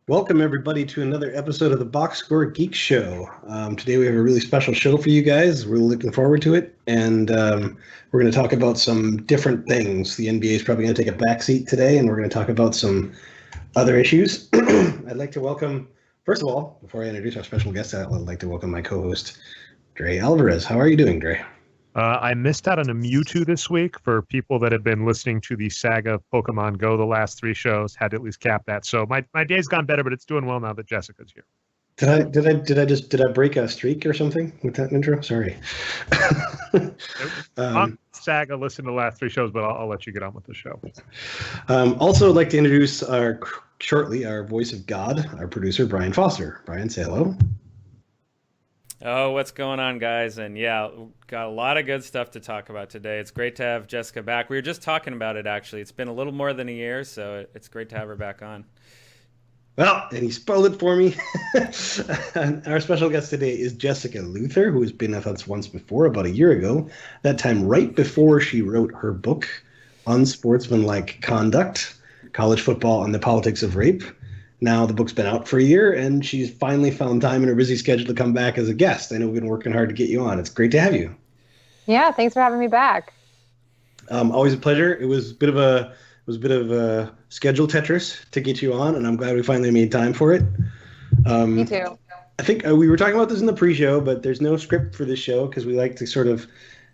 Welcome, everybody, to another episode of the Boxscore Geeks Show. Today we have a really special show for you guys. We're looking forward to it, and we're going to talk about some different things. The NBA is probably going to take a backseat today, and we're going to talk about some other issues. I'd like to welcome, first of all, before I introduce our special guest, I'd like to welcome my co-host, Dre Alvarez. How are you doing, Dre? I missed out on a Mewtwo this week. For people that have been listening to the saga of Pokemon Go the last 3 shows, had to at least cap that. So my day's gone better, but it's doing well now that Jessica's here. Did I break a streak or something with that intro? Sorry. Saga, listen to the last 3 shows, but I'll let you get on with the show. Also, I'd like to introduce our voice of God, our producer, Brian Foster. Brian, say hello. Oh, what's going on, guys? And yeah, got a lot of good stuff to talk about today. It's great to have Jessica back. We were just talking about it, actually. It's been a little more than a year, so it's great to have her back on. Well, and he spoiled it for me. Our special guest today is Jessica Luther, who has been with us once before, about a year ago. That time right before she wrote her book, Unsportsmanlike Conduct, College Football and the Politics of Rape. Now the book's been out for a year, and she's finally found time in her busy schedule to come back as a guest. I know we've been working hard to get you on. It's great to have you. Yeah, thanks for having me back. Always a pleasure. It was a bit of a schedule Tetris to get you on, and I'm glad we finally made time for it. Me too. I think we were talking about this in the pre-show, but there's no script for this show because we like to sort of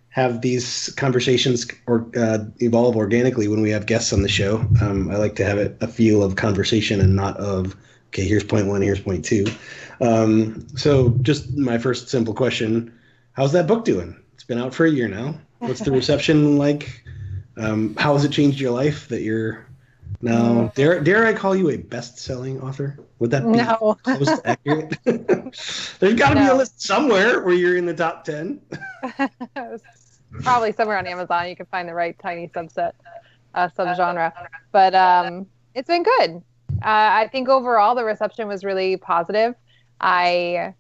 have these conversations evolve organically when we have guests on the show. I like to have it a feel of conversation and not of, okay, here's point 1, here's point 2. So just my first simple question, how's that book doing? It's been out for a year now. What's the reception like? How has it changed your life that you're now, dare I call you a best-selling author? Would that be close to accurate? There's got to be a list somewhere where you're in the top 10. Probably somewhere on Amazon. You can find the right tiny subgenre. But it's been good. I think overall the reception was really positive. I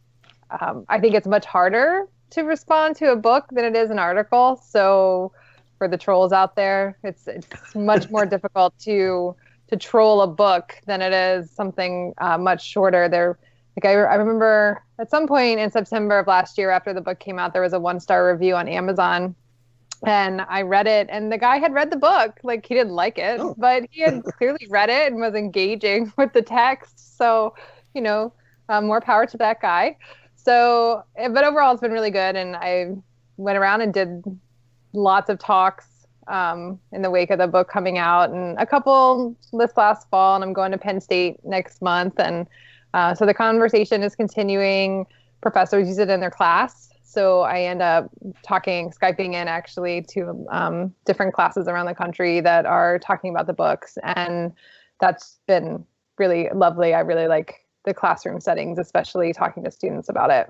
think it's much harder to respond to a book than it is an article. So for the trolls out there, it's much more difficult to troll a book than it is something much shorter. I remember at some point in September of last year, after the book came out, there was a 1-star review on Amazon, and I read it, and the guy had read the book. Like, he didn't like it, but he had clearly read it and was engaging with the text. So, more power to that guy. So, but overall, it's been really good, and I went around and did lots of talks in the wake of the book coming out, and a couple this last fall, and I'm going to Penn State next month, and so the conversation is continuing. Professors use it in their class. So I end up Skyping in actually to different classes around the country that are talking about the books. And that's been really lovely. I really like the classroom settings, especially talking to students about it.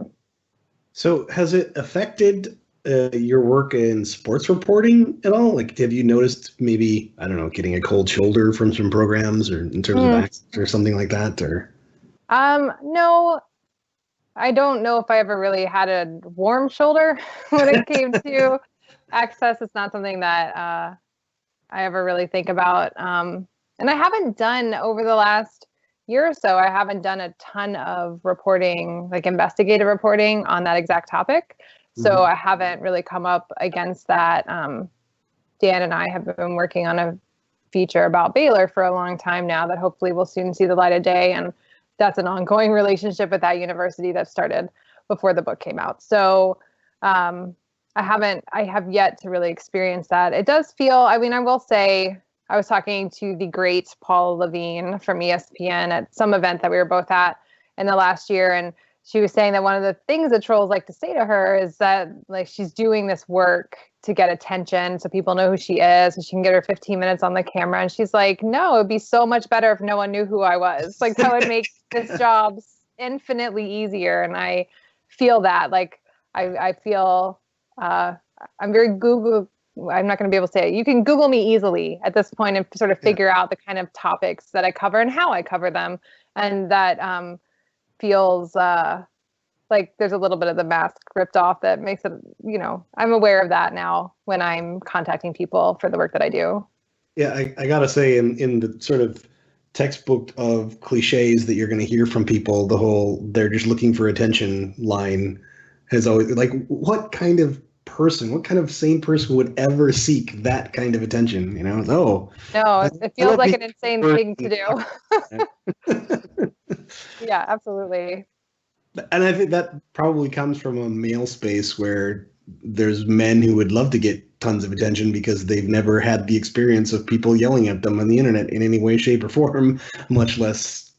So has it affected your work in sports reporting at all? Like, have you noticed maybe, I don't know, getting a cold shoulder from some programs or in terms of access or something like that? Or no, I don't know if I ever really had a warm shoulder when it came to access. It's not something that I ever really think about. And I haven't done over the last year or so, I haven't done a ton of reporting, like investigative reporting on that exact topic. So I haven't really come up against that. Dan and I have been working on a feature about Baylor for a long time now that hopefully will soon see the light of day. And that's an ongoing relationship with that university that started before the book came out. So I have yet to really experience that. It does feel, I will say, I was talking to the great Paul Levine from ESPN at some event that we were both at in the last year. And she was saying that one of the things that trolls like to say to her is that, like, she's doing this work to get attention so people know who she is and she can get her 15 minutes on the camera. And she's like, no, it'd be so much better if no one knew who I was. Like, that would make this job infinitely easier. And I feel that, like, I feel I'm very Google. I'm not going to be able to say it. You can Google me easily at this point and sort of figure out the kind of topics that I cover and how I cover them. And that feels like there's a little bit of the mask ripped off that makes it, I'm aware of that now when I'm contacting people for the work that I do. Yeah, I gotta say, in the sort of textbook of cliches that you're going to hear from people, the whole "they're just looking for attention" line has always, like, what kind of sane person would ever seek that kind of attention? No, it feels like an insane thing to do. Yeah, absolutely. And I think that probably comes from a male space where there's men who would love to get tons of attention because they've never had the experience of people yelling at them on the internet in any way, shape, or form, much less,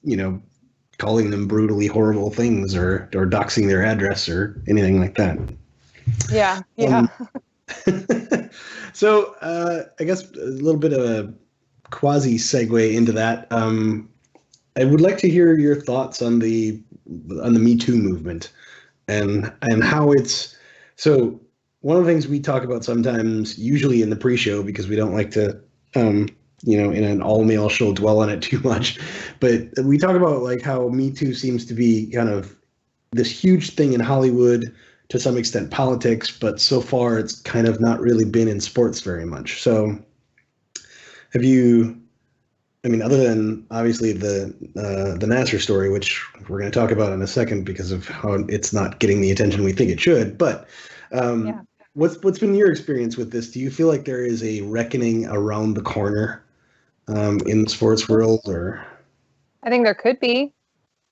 calling them brutally horrible things or doxing their address or anything like that. Yeah. So I guess a little bit of a quasi segue into that. I would like to hear your thoughts on the Me Too movement and how it's so. One of the things we talk about sometimes, usually in the pre-show, because we don't like to, in an all-male show, dwell on it too much. But we talk about like how Me Too seems to be kind of this huge thing in Hollywood, to some extent politics, but so far it's kind of not really been in sports very much. So have you, other than obviously the Nassar story, which we're going to talk about in a second because of how it's not getting the attention we think it should, but what's been your experience with this? Do you feel like there is a reckoning around the corner in the sports world, or? I think there could be.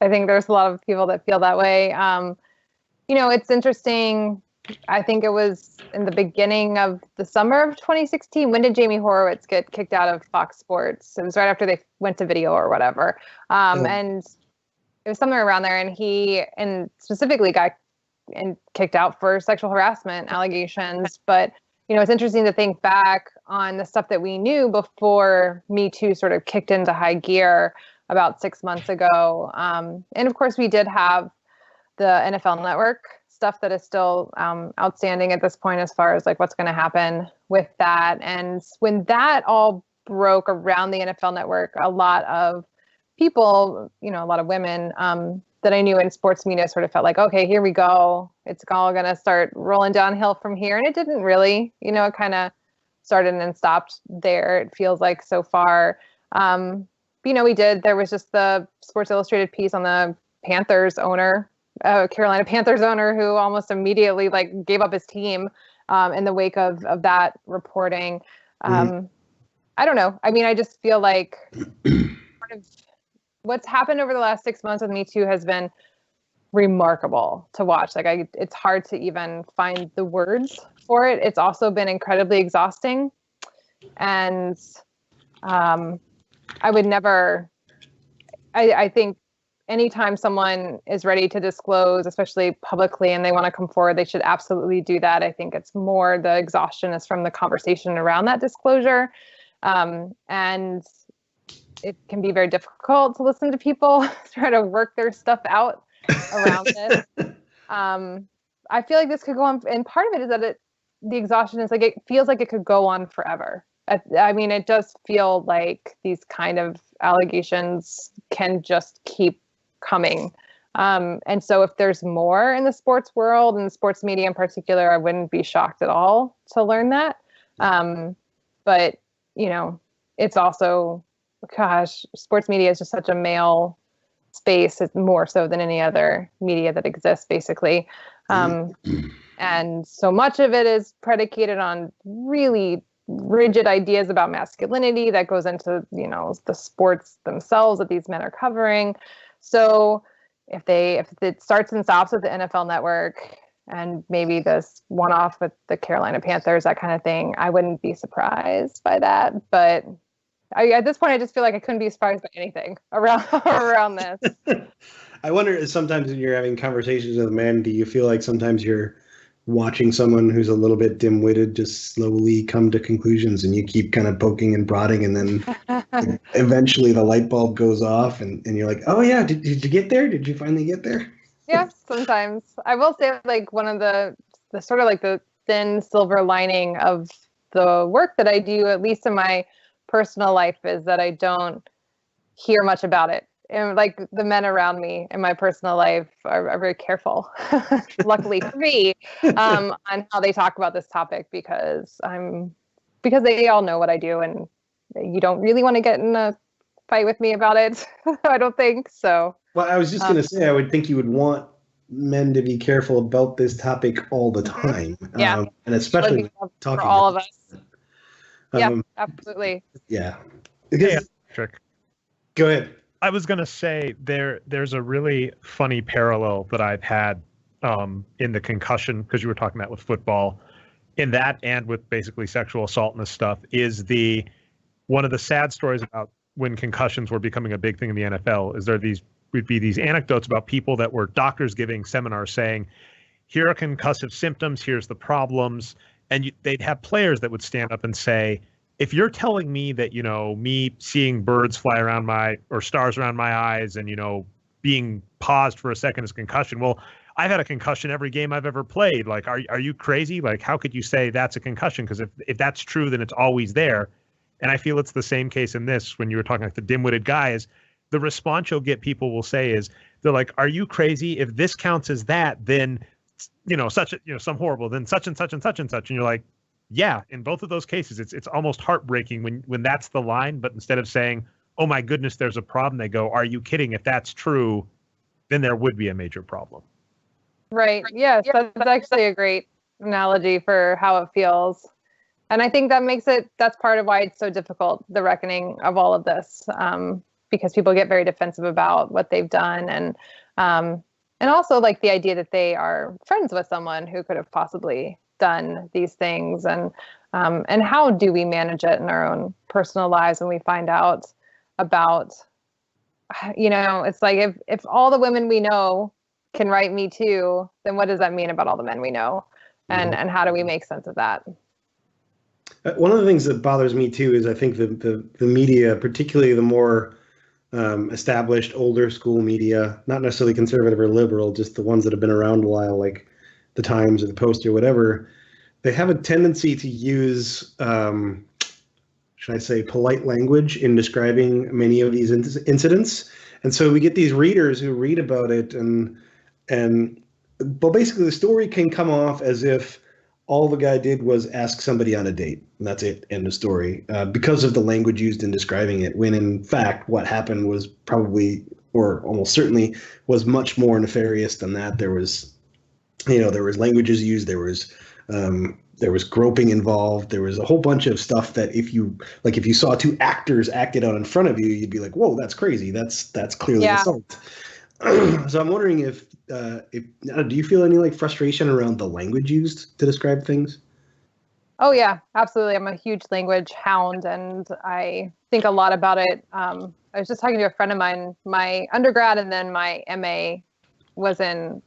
I think there's a lot of people that feel that way. It's interesting. I think it was in the beginning of the summer of 2016. When did Jamie Horowitz get kicked out of Fox Sports? It was right after they went to video or whatever. And it was somewhere around there. And he specifically got kicked out for sexual harassment allegations. But, it's interesting to think back on the stuff that we knew before Me Too sort of kicked into high gear about 6 months ago. And of course, we did have the NFL Network stuff that is still outstanding at this point as far as like what's going to happen with that. And when that all broke around the NFL Network, a lot of people, a lot of women that I knew in sports media sort of felt like, okay, here we go. It's all going to start rolling downhill from here. And it didn't really, it kind of started and stopped there. It feels like so far. There was just the Sports Illustrated piece on the Panthers owner, Carolina Panthers owner, who almost immediately like gave up his team in the wake of that reporting. I don't know. I just feel like part of what's happened over the last 6 months with Me Too has been remarkable to watch. Like it's hard to even find the words for it. It's also been incredibly exhausting. And I would never, I think anytime someone is ready to disclose, especially publicly, and they want to come forward, they should absolutely do that. I think it's more the exhaustion is from the conversation around that disclosure. And it can be very difficult to listen to people try to work their stuff out around this. I feel like this could go on, and part of it is that the exhaustion is like, it feels like it could go on forever. It does feel like these kind of allegations can just keep coming. And so if there's more in the sports world and sports media in particular, I wouldn't be shocked at all to learn that. But, it's also, gosh, sports media is just such a male space. It's more so than any other media that exists, basically. And so much of it is predicated on really rigid ideas about masculinity that goes into, the sports themselves that these men are covering. So if it starts and stops with the NFL Network and maybe this one-off with the Carolina Panthers, that kind of thing, I wouldn't be surprised by that. But at this point, I just feel like I couldn't be surprised by anything around this. I wonder, sometimes when you're having conversations with men, do you feel like sometimes you're watching someone who's a little bit dim-witted just slowly come to conclusions, and you keep kind of poking and prodding, and then eventually the light bulb goes off, and you're like, oh yeah, did you get there? Did you finally get there? Yeah, sometimes. I will say, like, one of the sort of like the thin silver lining of the work that I do, at least in my personal life, is that I don't hear much about it and like the men around me in my personal life are very careful, luckily for me, on how they talk about this topic because they all know what I do, and you don't really want to get in a fight with me about it. I don't think so. Well, I was just going to say, I would think you would want men to be careful about this topic all the time. Yeah. And especially talking for all of us. Yeah, absolutely. Yeah. Yeah, Patrick. Go ahead. I was going to say there's a really funny parallel that I've had in the concussion, because you were talking that with football, in that and with basically sexual assault and this stuff, is one of the sad stories about when concussions were becoming a big thing in the NFL is would be these anecdotes about people that were doctors giving seminars saying, here are concussive symptoms, here's the problems. And they'd have players that would stand up and say, if you're telling me that, me seeing birds fly around or stars around my eyes and, being paused for a second is concussion. Well, I've had a concussion every game I've ever played. Like, are you crazy? Like, how could you say that's a concussion? Because if that's true, then it's always there. And I feel it's the same case in this when you were talking like the Dimwitted Guy is the response you'll get people will say is they're like, are you crazy? If this counts as that, then, some horrible, then such and such and such and such. And you're like, yeah, in both of those cases, it's almost heartbreaking when that's the line. But instead of saying, oh, my goodness, there's a problem, they go, are you kidding? If that's true, then there would be a major problem. Right. Yes, that's actually a great analogy for how it feels. And I think that's part of why it's so difficult, the reckoning of all of this, because people get very defensive about what they've done. And also like the idea that they are friends with someone who could have possibly done these things. And how do we manage it in our own personal lives when we find out about, it's like if all the women we know can write Me Too, then what does that mean about all the men we know? And how do we make sense of that? One of the things that bothers me too is I think the media, particularly the more established older school media, not necessarily conservative or liberal, just the ones that have been around a while, like the Times or the Post or whatever, they have a tendency to use, should I say, polite language in describing many of these incidents. And so we get these readers who read about it but basically the story can come off as if all the guy did was ask somebody on a date, and that's it, end of story, because of the language used in describing it, when in fact what happened was probably, or almost certainly, was much more nefarious than that. There was languages used, there was groping involved, there was a whole bunch of stuff that if you saw two actors act it out in front of you, you'd be like, whoa, that's crazy, that's clearly assault. So I'm wondering if do you feel any like frustration around the language used to describe things? Oh yeah, absolutely. I'm a huge language hound, and I think a lot about it. I was just talking to a friend of mine. My undergrad and then my MA was in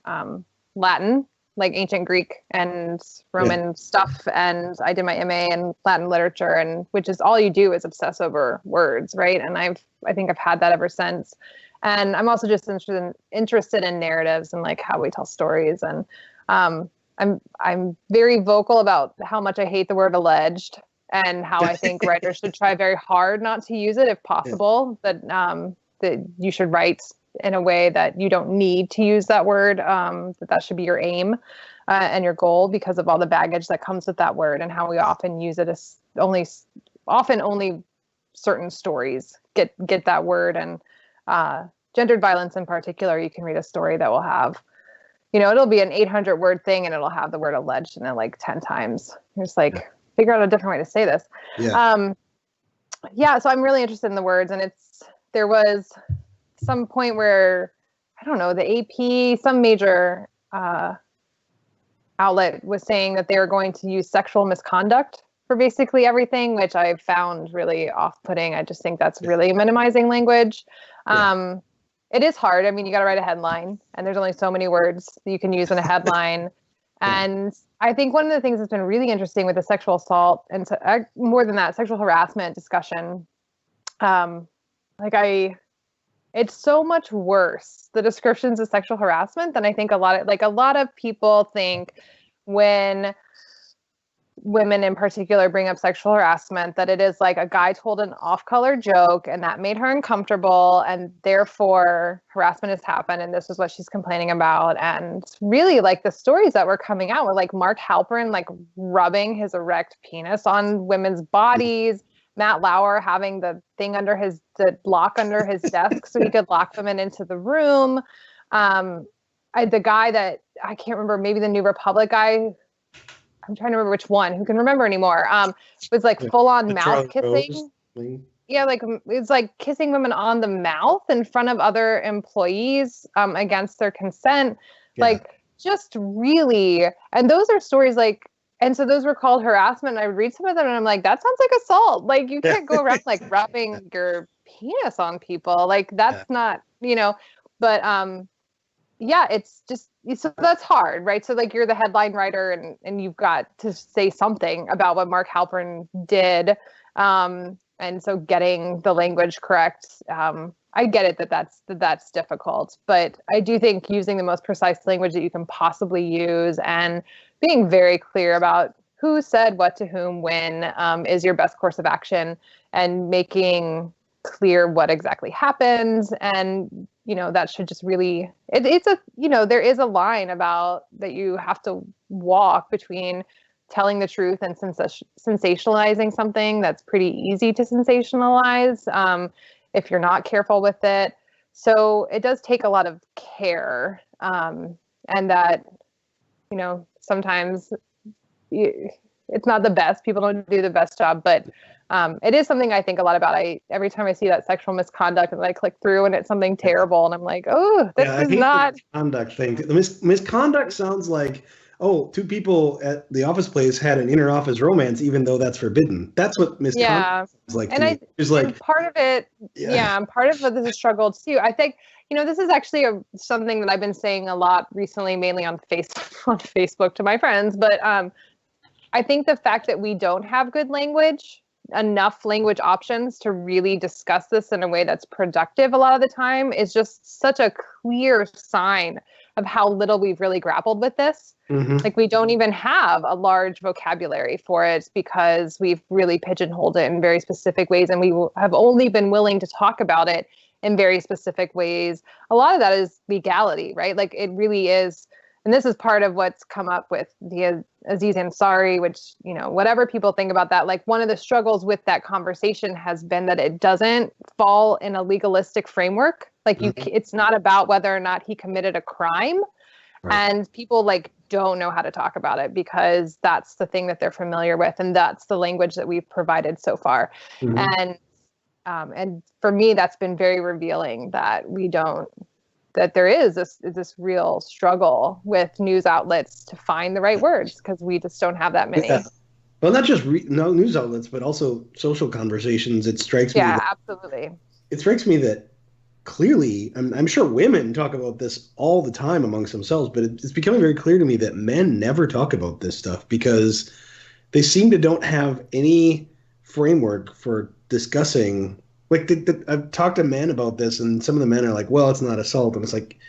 Latin, like ancient Greek and Roman stuff, and I did my MA in Latin literature, and which is all you do is obsess over words, right? And I think I've had that ever since. And I'm also just interested in narratives and like how we tell stories. And I'm very vocal about how much I hate the word alleged and how I think writers should try very hard not to use it if possible. That you should write in a way that you don't need to use that word. That should be your aim and your goal because of all the baggage that comes with that word and how we often use it as only certain stories get that word. And gendered violence in particular, you can read a story that will have, it'll be an 800-word thing and it'll have the word alleged in it like 10 times. You're just like, figure out a different way to say this. So I'm really interested in the words, and there was some point where, I don't know, the AP, some major outlet was saying that they were going to use sexual misconduct for basically everything, which I found really off-putting. I just think that's really minimizing language. It is hard. I mean, you got to write a headline, and there's only so many words that you can use in a headline. And I think one of the things that's been really interesting with the sexual assault and more than that, sexual harassment discussion, it's so much worse, the descriptions of sexual harassment, than I think a lot of people think when women in particular bring up sexual harassment, that it is like a guy told an off-color joke and that made her uncomfortable, and therefore harassment has happened, and this is what she's complaining about. And really, like, the stories that were coming out were like Mark Halperin like rubbing his erect penis on women's bodies, Matt Lauer having the lock under his desk so he could lock women into the room. The guy that I can't remember, maybe the New Republic guy, I'm trying to remember which one, who can remember anymore, was like full on mouth kissing. Yeah, like it's like kissing women on the mouth in front of other employees against their consent. Yeah. Like, just really, and those are stories like, and so those were called harassment. And I would read some of them and I'm like, that sounds like assault. Like, you can't go around like rubbing your penis on people. Like, that's not, but yeah, it's just, so that's hard, right? So like, you're the headline writer and you've got to say something about what Mark Halperin did. And so getting the language correct, I get it that's difficult, but I do think using the most precise language that you can possibly use and being very clear about who said what to whom when is your best course of action, and making clear what exactly happens. And that should just really, it's a, there is a line about that you have to walk between telling the truth and sensationalizing something that's pretty easy to sensationalize if you're not careful with it. So it does take a lot of care, and that, sometimes it's not the best. People don't do the best job, but it is something I think a lot about. Every time I see that sexual misconduct and I click through and it's something terrible and I'm like, oh, this is not the misconduct thing. The misconduct sounds like, oh, two people at the office place had an inter-office romance, even though that's forbidden. That's what misconduct is like. And part of it, and part of it is a struggle too. I think, this is actually something that I've been saying a lot recently, mainly on Facebook to my friends. But I think the fact that we don't have good enough language options to really discuss this in a way that's productive a lot of the time is just such a clear sign of how little we've really grappled with this. Mm-hmm. Like, we don't even have a large vocabulary for it because we've really pigeonholed it in very specific ways, and we have only been willing to talk about it in very specific ways. A lot of that is legality, right? Like, it really is. And this is part of what's come up with the Aziz Ansari, which, whatever people think about that, like, one of the struggles with that conversation has been that it doesn't fall in a legalistic framework. Like, it's not about whether or not he committed a crime. Right. And people don't know how to talk about it because that's the thing that they're familiar with. And that's the language that we've provided so far. Mm-hmm. And for me, that's been very revealing that that there is this real struggle with news outlets to find the right words because we just don't have that many. Yeah. Well, not just news outlets, but also social conversations. It strikes me. Yeah, absolutely. It strikes me that clearly, I'm sure women talk about this all the time amongst themselves, but it's becoming very clear to me that men never talk about this stuff because they seem to don't have any framework for discussing. Like, I've talked to men about this, and some of the men are like, well, it's not assault. And it's like,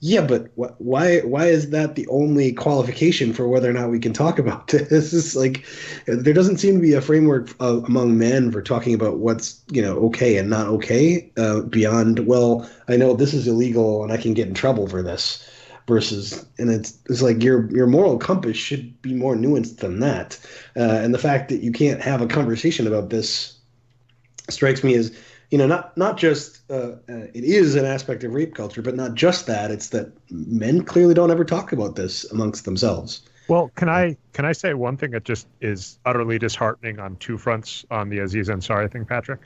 yeah, but why is that the only qualification for whether or not we can talk about this? It's like, there doesn't seem to be a framework among men for talking about what's, okay and not okay, beyond, well, I know this is illegal and I can get in trouble for this, versus, and it's like your moral compass should be more nuanced than that. And the fact that you can't have a conversation about this strikes me as, not just it is an aspect of rape culture, but not just that. It's that men clearly don't ever talk about this amongst themselves. Well, can I say one thing that just is utterly disheartening on two fronts on the Aziz Ansari thing, Patrick?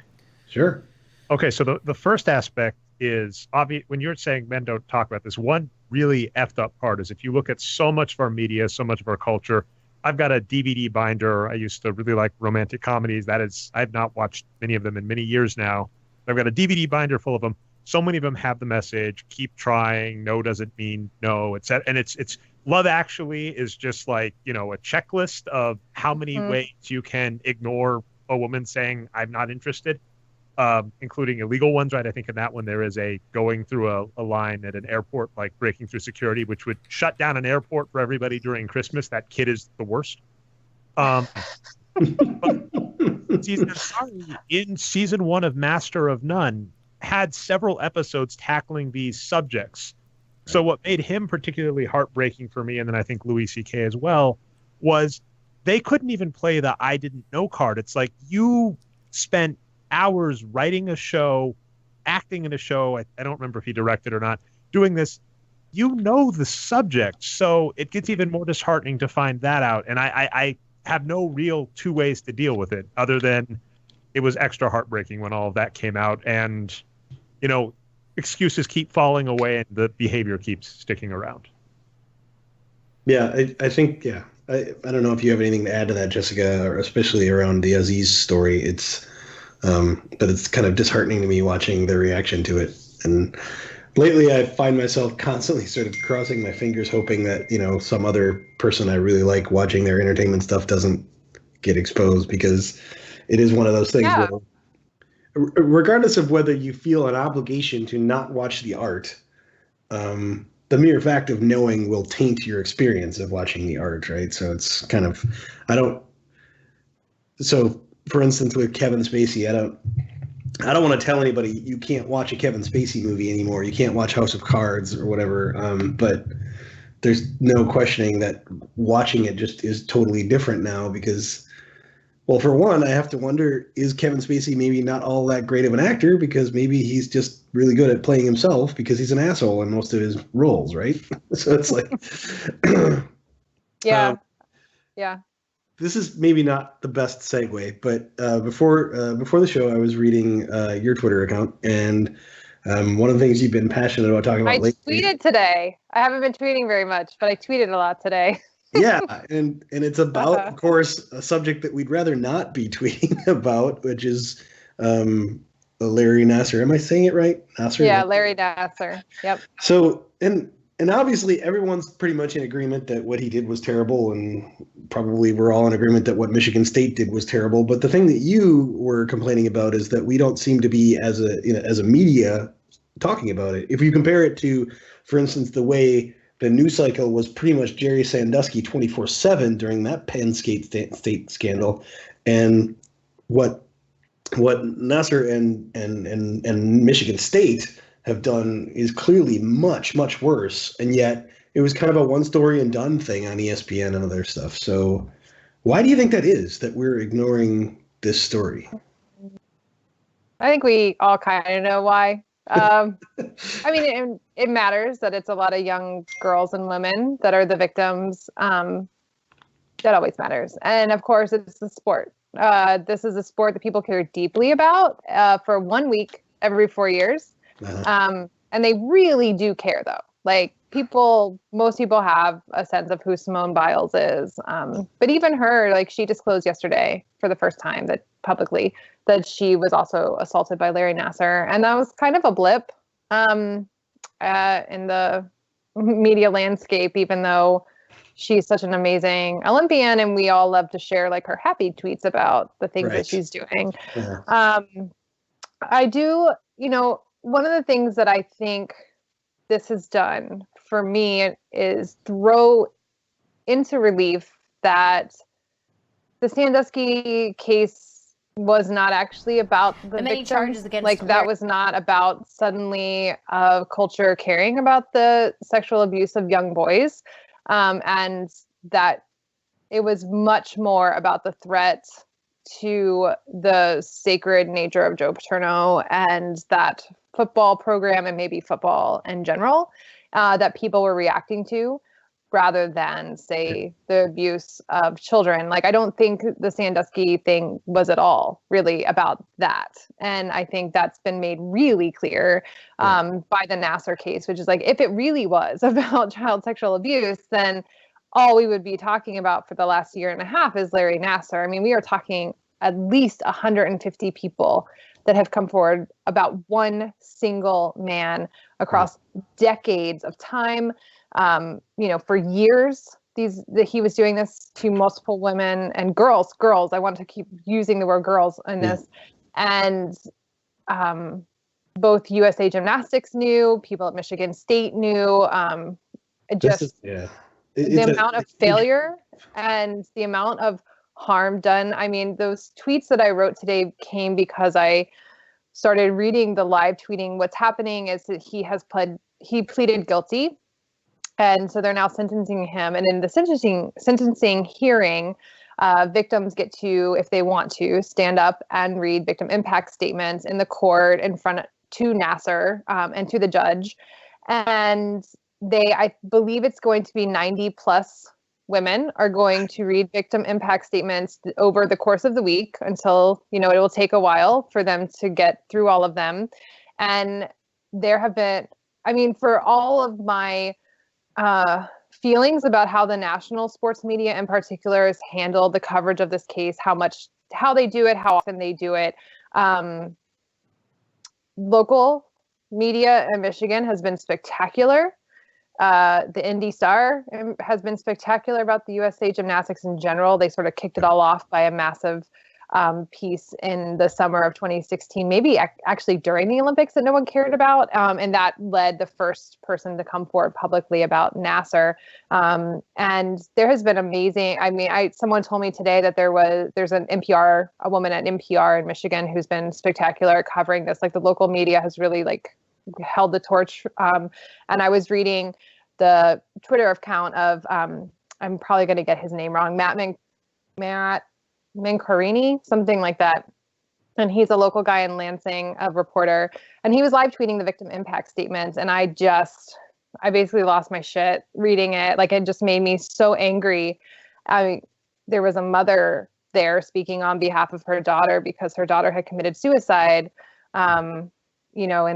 Sure. Okay, so the first aspect is obvious. When you're saying men don't talk about this, one really effed up part is if you look at so much of our media, so much of our culture. I've got a DVD binder. I used to really like romantic comedies. I've not watched many of them in many years now. I've got a DVD binder full of them. So many of them have the message, keep trying, no doesn't mean no, etc. And it's Love Actually is just like, a checklist of how many ways you can ignore a woman saying, I'm not interested, including illegal ones, right? I think in that one there is a going through a line at an airport, like breaking through security, which would shut down an airport for everybody during Christmas. That kid is the worst. Nassar in season 1 of Master of None had several episodes tackling these subjects. So what made him particularly heartbreaking for me, and then I think Louis C.K. as well, was they couldn't even play the I didn't know card. It's like you spent hours writing a show, acting in a show. I don't remember if he directed or not, doing this. You know the subject, so it gets even more disheartening to find that out. And I have no real two ways to deal with it other than it was extra heartbreaking when all of that came out. And, you know, excuses keep falling away and the behavior keeps sticking around. Yeah, I think, yeah. I don't know if you have anything to add to that, Jessica, or especially around the Aziz story. But it's kind of disheartening to me watching their reaction to it. And lately I find myself constantly sort of crossing my fingers, hoping that, you know, some other person I really like watching their entertainment stuff doesn't get exposed, because it is one of those things where, regardless of whether you feel an obligation to not watch the art, the mere fact of knowing will taint your experience of watching the art, right? So it's kind of, so for instance, with Kevin Spacey, I don't want to tell anybody you can't watch a Kevin Spacey movie anymore. You can't watch House of Cards or whatever. But there's no questioning that watching it just is totally different now because, well, for one, I have to wonder, is Kevin Spacey maybe not all that great of an actor, because maybe he's just really good at playing himself because he's an asshole in most of his roles, right? So it's like, yeah. This is maybe not the best segue, but before the show, I was reading your Twitter account, and one of the things you've been passionate about talking about lately. I tweeted today. I haven't been tweeting very much, but I tweeted a lot today. Yeah, and it's about, of course, a subject that we'd rather not be tweeting about, which is Larry Nassar. Am I saying it right? Nassar? Yeah, Larry Nassar. Yep. So, and obviously everyone's pretty much in agreement that what he did was terrible, and probably we're all in agreement that what Michigan State did was terrible. But the thing that you were complaining about is that we don't seem to be, as a media, talking about it. If you compare it to, for instance, the way the news cycle was pretty much Jerry Sandusky 24/7 during that Penn State scandal, and what Nassar and Michigan State have done is clearly much, much worse. And yet it was kind of a one story and done thing on ESPN and other stuff. So why do you think that is, that we're ignoring this story? I think we all kind of know why. I mean, it matters that it's a lot of young girls and women that are the victims. That always matters. And of course, it's the sport. This is a sport that people care deeply about for 1 week every 4 years. And they really do care, though. Like, most people have a sense of who Simone Biles is. But even her, like, she disclosed yesterday for the first time publicly that she was also assaulted by Larry Nassar. And that was kind of a blip in the media landscape, even though she's such an amazing Olympian and we all love to share like her happy tweets about the things that she's doing. Yeah. I do, one of the things that I think this has done for me is throw into relief that the Sandusky case was not actually about the victims. Charges against that was not about suddenly culture caring about the sexual abuse of young boys, and that it was much more about the threat to the sacred nature of Joe Paterno and that football program, and maybe football in general, that people were reacting to, rather than, say, the abuse of children. Like, I don't think the Sandusky thing was at all really about that. And I think that's been made really clear by the Nassar case, which is like, if it really was about child sexual abuse, then all we would be talking about for the last year and a half is Larry Nassar. I mean, we are talking at least 150 people that have come forward about one single man across decades of time. For years, he was doing this to multiple women and girls. I want to keep using the word girls in this. And both USA Gymnastics knew, people at Michigan State knew, the amount of failure and the amount of harm done. I mean, those tweets that I wrote today came because I started reading the live tweeting. What's happening is that he pleaded guilty. And so they're now sentencing him. And in the sentencing hearing, victims get to, if they want to, stand up and read victim impact statements in the court in front to Nassar and to the judge. And I believe it's going to be 90 plus women are going to read victim impact statements over the course of the week until, it will take a while for them to get through all of them. And there have been, for all of my feelings about how the national sports media in particular has handled the coverage of this case, how they do it, how often they do it. Local media in Michigan has been spectacular. The Indy Star has been spectacular about the USA Gymnastics in general. They sort of kicked it all off by a massive piece in the summer of 2016, maybe actually during the Olympics that no one cared about. And that led the first person to come forward publicly about Nassar. And there has been amazing. Someone told me today that there's a woman at NPR in Michigan who's been spectacular at covering this. Like the local media has really held the torch. And I was reading the Twitter account of, I'm probably going to get his name wrong, Matt Mincarini, something like that. And he's a local guy in Lansing, a reporter. And he was live tweeting the victim impact statements. And I basically lost my shit reading it. It just made me so angry. There was a mother there speaking on behalf of her daughter because her daughter had committed suicide, in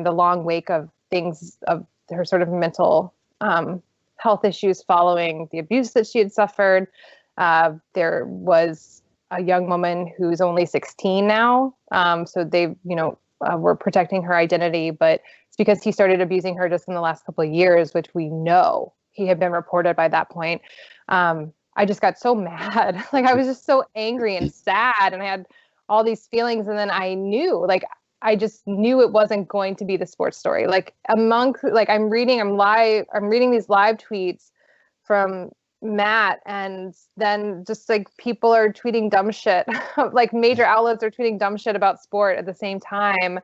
the long wake of things, of her sort of mental health issues following the abuse that she had suffered. There was a young woman who's only 16 now. So they, were protecting her identity, but it's because he started abusing her just in the last couple of years, which we know he had been reported by that point. I just got so mad. I was just so angry and sad, and I had all these feelings. And then I knew, I just knew it wasn't going to be the sports story. I'm reading these live tweets from Matt, and then just people are tweeting dumb shit. Major outlets are tweeting dumb shit about sport at the same time,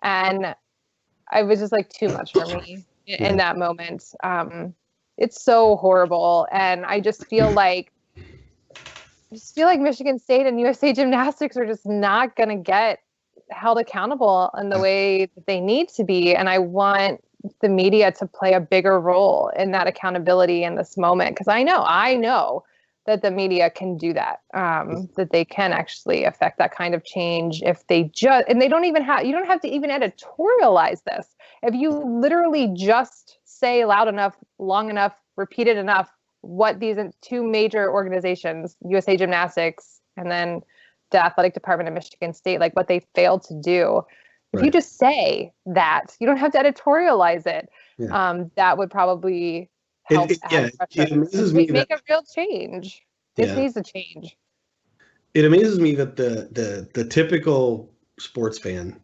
and I was just too much for me in that moment. It's so horrible, and I just feel like Michigan State and USA Gymnastics are just not gonna get held accountable in the way that they need to be, and I want the media to play a bigger role in that accountability in this moment. Because I know that the media can do that, that they can actually affect that kind of change if they and you don't have to even editorialize this. If you literally just say loud enough, long enough, repeat it enough, what these two major organizations, USA Gymnastics and then the Athletic Department of Michigan State, what they failed to do. If you just say that, you don't have to editorialize it. Yeah. That would probably help. It amazes me make a real change. This needs to change. It amazes me that the typical sports fan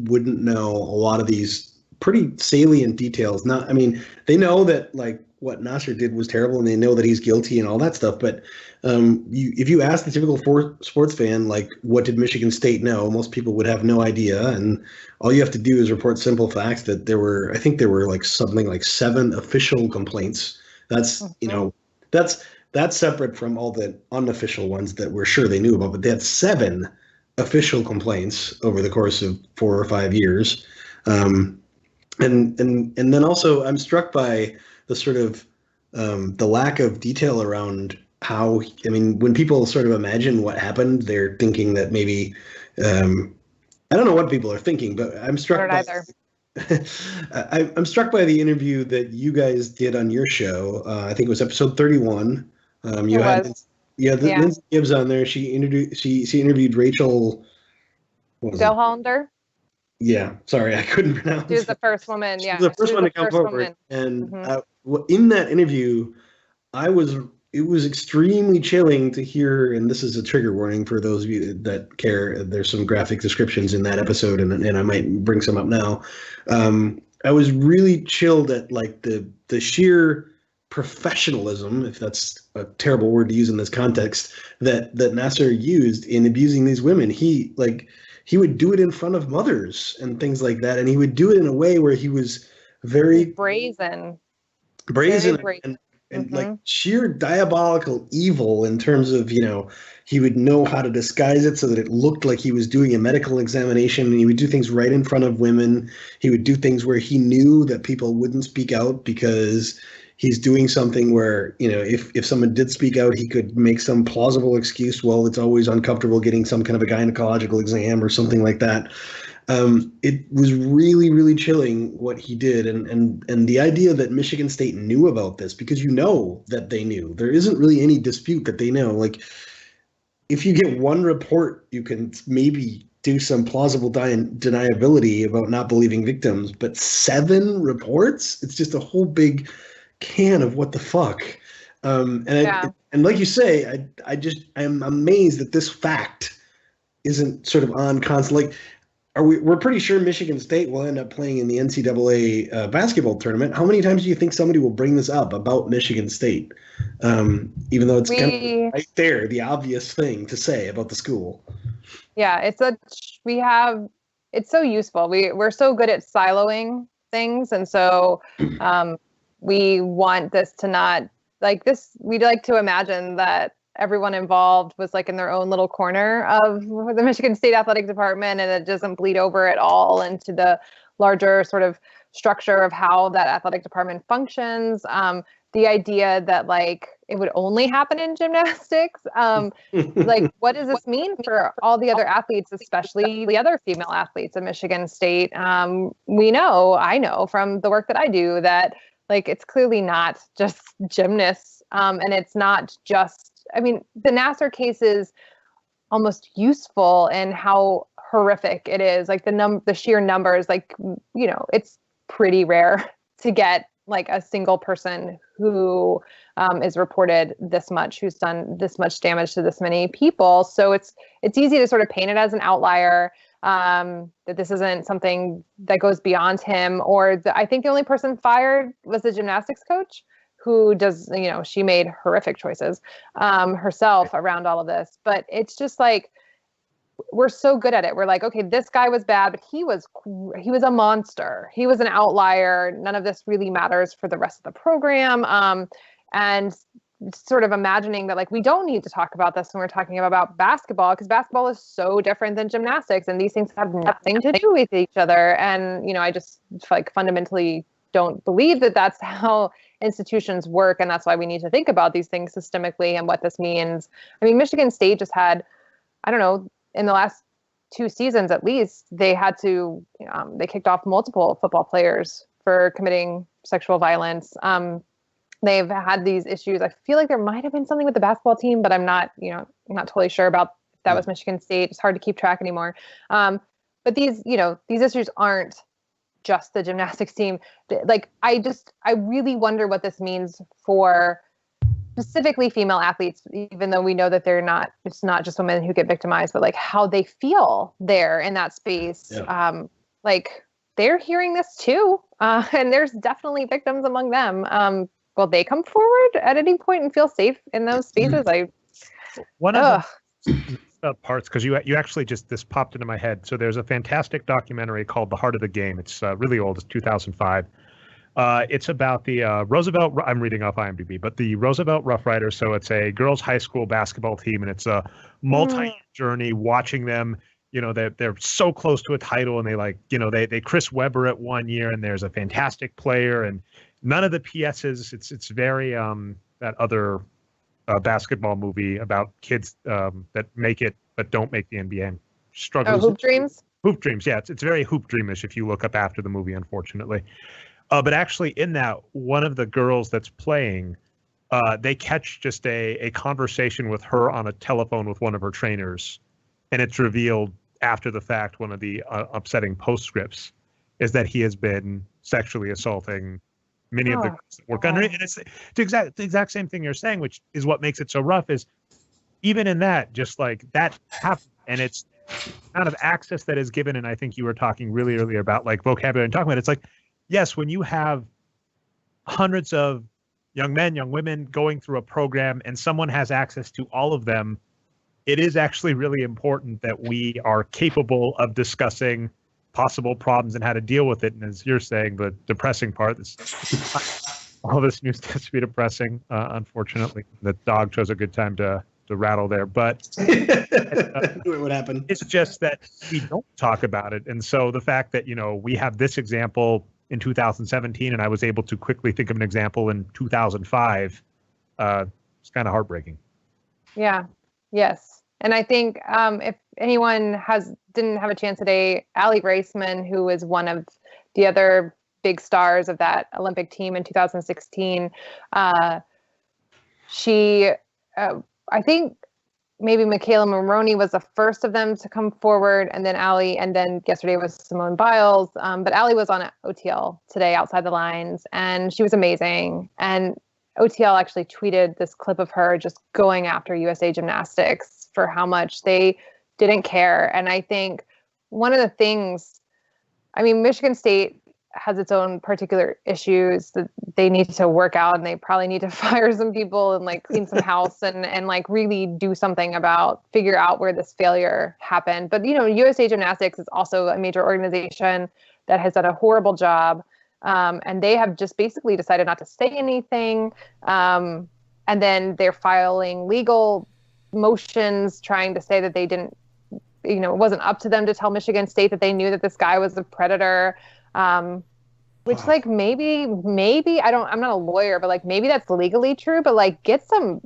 wouldn't know a lot of these pretty salient details. They know that what Nassar did was terrible, and they know that he's guilty and all that stuff. But if you ask the typical sports fan, what did Michigan State know? Most people would have no idea. And all you have to do is report simple facts that there were 7 official complaints. That's, that's separate from all the unofficial ones that we're sure they knew about. But they had 7 official complaints over the course of 4 or 5 years. And then also I'm struck by the sort of the lack of detail around how, when people sort of imagine what happened, they're thinking that maybe, I don't know what people are thinking, but I'm struck by, I'm struck by the interview that you guys did on your show. I think it was episode 31. You had Lindsay Gibbs on there. She interviewed Rachel Delhollander. Yeah, sorry, I couldn't pronounce. She was the first woman. Yeah, she was the first one to come forward. And in that interview, it was extremely chilling to hear. And this is a trigger warning for those of you that care. There's some graphic descriptions in that episode, and I might bring some up now. I was really chilled at the sheer professionalism, if that's a terrible word to use in this context, that Nassar used in abusing these women. He would do it in front of mothers and things like that, and he would do it in a way where he was very brazen, and like sheer diabolical evil in terms of, he would know how to disguise it so that it looked like he was doing a medical examination, and he would do things right in front of women. He would do things where he knew that people wouldn't speak out because he's doing something where, if someone did speak out, he could make some plausible excuse. Well, it's always uncomfortable getting some kind of a gynecological exam or something like that. It was really, really chilling what he did. And the idea that Michigan State knew about this, because that they knew. There isn't really any dispute that they know. Like, if you get one report, you can maybe do some plausible deniability about not believing victims, but 7 reports? It's just a whole big can of what the fuck. And like you say, I'm amazed that this fact isn't sort of on constant. Like, we're pretty sure Michigan State will end up playing in the NCAA basketball tournament. How many times do you think somebody will bring this up about Michigan State? Even though it's kind of right there, the obvious thing to say about the school. Yeah, it's so useful. We're so good at siloing things. And so we want this to not like this. We'd like to imagine that everyone involved was like in their own little corner of the Michigan State Athletic Department, and it doesn't bleed over at all into the larger sort of structure of how that athletic department functions. The idea that like it would only happen in gymnastics, like what does this mean for all the other athletes, especially the other female athletes at Michigan State? I know from the work that I do that like it's clearly not just gymnasts, and it's not just. I mean, the Nassar case is almost useful in how horrific it is. Like the sheer numbers, like, it's pretty rare to get like a single person who is reported this much, who's done this much damage to this many people. So it's easy to sort of paint it as an outlier, that this isn't something that goes beyond him. Or I think the only person fired was the gymnastics coach, who does, she made horrific choices herself around all of this. But it's just like, we're so good at it. We're like, okay, this guy was bad, but he was a monster. He was an outlier. None of this really matters for the rest of the program. And sort of imagining that like, we don't need to talk about this when we're talking about basketball, because basketball is so different than gymnastics, and these things have nothing to do with each other. And, I just like fundamentally don't believe that that's how institutions work. And that's why we need to think about these things systemically and what this means. I mean, Michigan State just had, I don't know, in the last 2 seasons, at least, they had to, they kicked off multiple football players for committing sexual violence. They've had these issues. I feel like there might've been something with the basketball team, but I'm not totally sure about if that was Michigan State. It's hard to keep track anymore. But these issues aren't just the gymnastics team. Like, I really wonder what this means for specifically female athletes, even though we know that it's not just women who get victimized, but like how they feel there in that space. Yeah. Like they're hearing this too. And there's definitely victims among them. Will they come forward at any point and feel safe in those spaces? One of the parts, because you actually this popped into my head. So there's a fantastic documentary called The Heart of the Game. It's really old. It's 2005. It's about the Roosevelt. I'm reading off IMDb, but the Roosevelt Rough Riders. So it's a girls' high school basketball team, and it's a multi journey watching them. They're so close to a title, and they Chris Webber at one year, and there's a fantastic player, and none of the PSs. It's very that other basketball movie about kids that make it but don't make the NBA and struggle. Hoop Dreams. Hoop Dreams, yeah, it's very Hoop Dreamish if you look up after the movie, unfortunately. But actually, in that, one of the girls that's playing, they catch just a conversation with her on a telephone with one of her trainers, and it's revealed after the fact. One of the upsetting postscripts is that he has been sexually assaulting many of the girls that work under it. And it's the exact same thing you're saying, which is what makes it so rough. Is even in that, just like that happens, and it's kind of access that is given. And I think you were talking really earlier about like vocabulary and talking about it. It's like, yes, when you have hundreds of young men, young women going through a program and someone has access to all of them, it is actually really important that we are capable of discussing possible problems and how to deal with it. And as you're saying, the depressing part, all this news tends to be depressing, unfortunately. The dog chose a good time to rattle there, but what happened? It's just that we don't talk about it. And so the fact that, we have this example in 2017, and I was able to quickly think of an example in 2005, it's kind of heartbreaking. Yeah. Yes. And I think if anyone didn't have a chance today, Allie Raceman, who was one of the other big stars of that Olympic team in 2016, I think maybe Michaela Maroney was the first of them to come forward, and then Allie, and then yesterday was Simone Biles. But Allie was on OTL today outside the lines, and she was amazing. And OTL actually tweeted this clip of her just going after USA Gymnastics for how much they didn't care. And I think one of the things, Michigan State has its own particular issues that they need to work out, and they probably need to fire some people and clean some house and really do something about figure out where this failure happened. But USA Gymnastics is also a major organization that has done a horrible job, and they have just basically decided not to say anything, and then they're filing legal motions trying to say that they didn't, it wasn't up to them to tell Michigan State that they knew that this guy was a predator. Which maybe I'm not a lawyer, but maybe that's legally true, but get some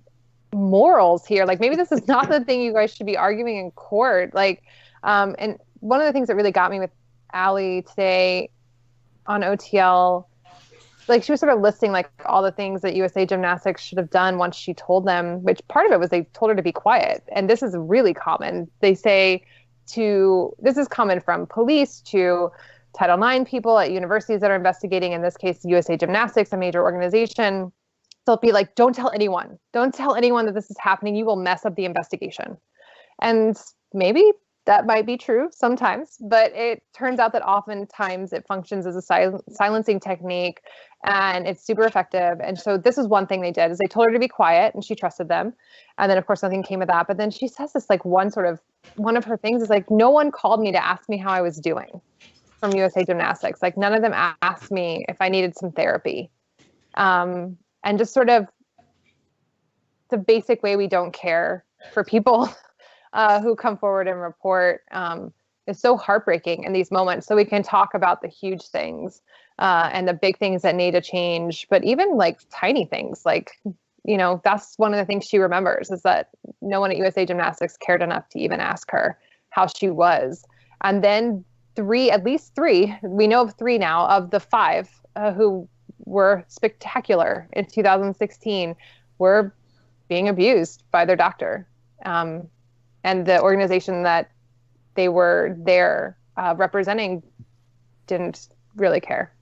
morals here. Maybe this is not the thing you guys should be arguing in court. And one of the things that really got me with Allie today on OTL, she was sort of listing all the things that USA Gymnastics should have done once she told them, which part of it was they told her to be quiet. And this is really common. They say this is common from police to Title IX people at universities that are investigating, in this case, USA Gymnastics, a major organization. They'll be like, don't tell anyone. Don't tell anyone that this is happening. You will mess up the investigation. And maybe that might be true sometimes, but it turns out that oftentimes it functions as a silencing technique, and it's super effective. And so this is one thing they did, is they told her to be quiet, and she trusted them. And then, of course, nothing came of that. But then she says this, one of her things is no one called me to ask me how I was doing from USA Gymnastics. None of them asked me if I needed some therapy. And just sort of the basic way we don't care for people who come forward and report is so heartbreaking in these moments. So we can talk about the huge things and the big things that need to change, but even tiny things, that's one of the things she remembers, is that no one at USA Gymnastics cared enough to even ask her how she was. And then at least three, we know of three now, of the five who were spectacular in 2016 were being abused by their doctor. And the organization that they were there representing didn't really care.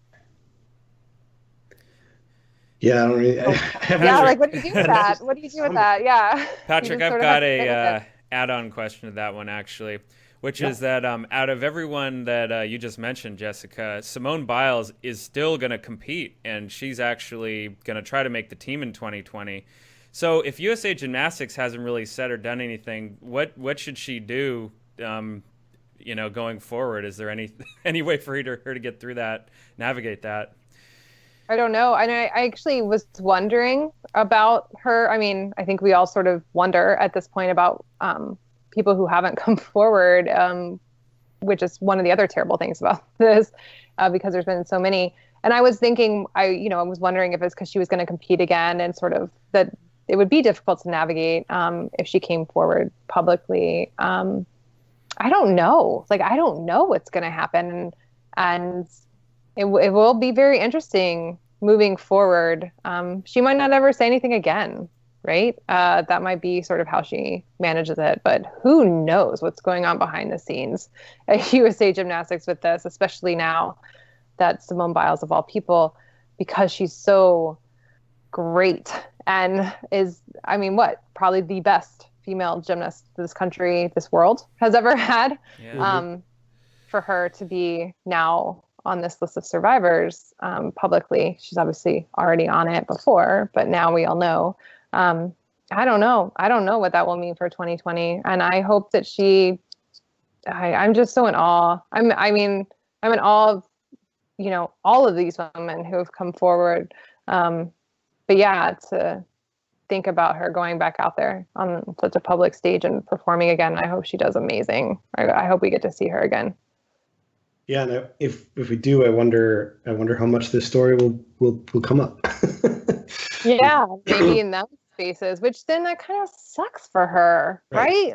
Yeah, I don't really. What do you do with that? What do you do with that? Yeah. Patrick, I've got a add-on question to that one, actually. Which is that out of everyone that you just mentioned, Jessica, Simone Biles is still going to compete, and she's actually going to try to make the team in 2020. So if USA Gymnastics hasn't really said or done anything, what should she do, going forward? Is there any way for her to get through that, navigate that? I don't know. I actually was wondering about her. I think we all sort of wonder at this point about people who haven't come forward, which is one of the other terrible things about this, because there's been so many. And I was thinking, I was wondering if it's because she was going to compete again, and sort of that it would be difficult to navigate if she came forward publicly. I don't know. I don't know what's going to happen, and it will be very interesting moving forward. She might not ever say anything again. Right? That might be sort of how she manages it, but who knows what's going on behind the scenes at USA Gymnastics with this, especially now that Simone Biles, of all people, because she's so great and is, probably the best female gymnast this country, this world has ever had. Yeah. For her to be now on this list of survivors publicly. She's obviously already on it before, but now we all know. I don't know. I don't know what that will mean for 2020. And I hope that I'm just so in awe. I'm in awe of, all of these women who have come forward. But yeah, to think about her going back out there on such a public stage and performing again, I hope she does amazing. I hope we get to see her again. Yeah, and if we do, I wonder how much this story will come up. Yeah, maybe in those spaces, which then that kind of sucks for her, right?